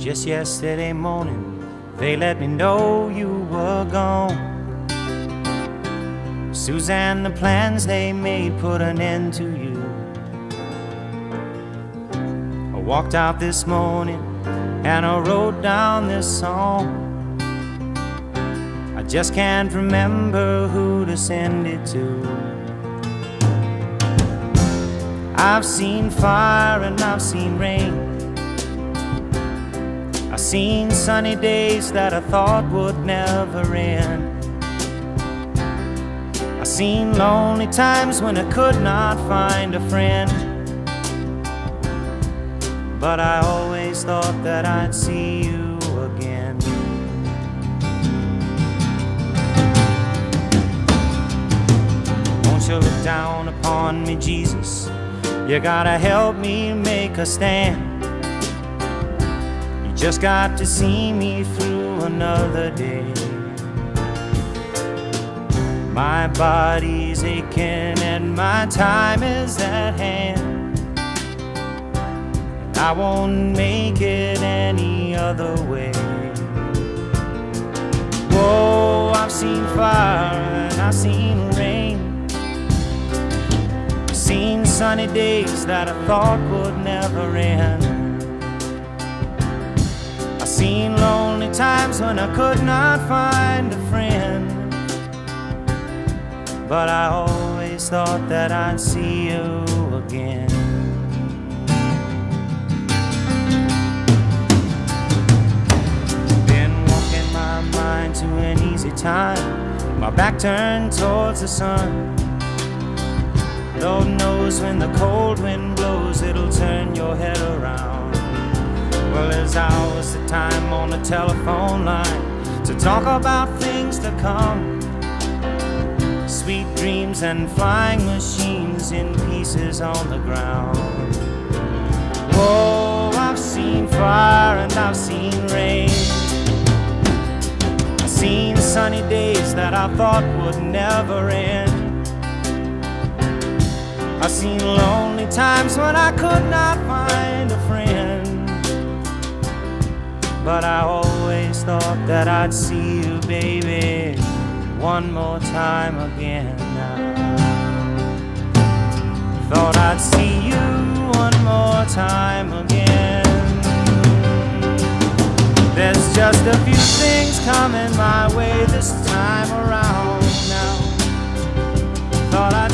Just yesterday morning, they let me know you were gone. Suzanne, the plans they made put an end to you. I walked out this morning and I wrote down this song. I just can't remember who to send it to. I've seen fire and I've seen rain. I've seen sunny days that I thought would never end. I've seen lonely times when I could not find a friend. But I always thought that I'd see you again. Won't you look down upon me, Jesus? You gotta help me make a stand. You just got to see me through another day. My body's aching and my time is at hand. I won't make it any other way. Whoa, I've seen fire and I've seen rain. I've seen sunny days that I thought would never end. I've seen lonely times when I could not find a friend. But I always thought that I'd see you again. Been walking my mind to an easy time, my back turned towards the sun. Lord knows when the cold wind blows, it'll turn your head around. Well, there's hours of time on the telephone line to talk about things to come. Sweet dreams and flying machines in pieces on the ground. Whoa, I've seen fire and I've seen rain. I've seen sunny days that I thought would never end. I've seen lonely times when I could not find a friend. But I always thought that I'd see you, baby, one more time again now. Thought I'd see you one more time again. There's just a few things coming my way this time around now. Thought I'd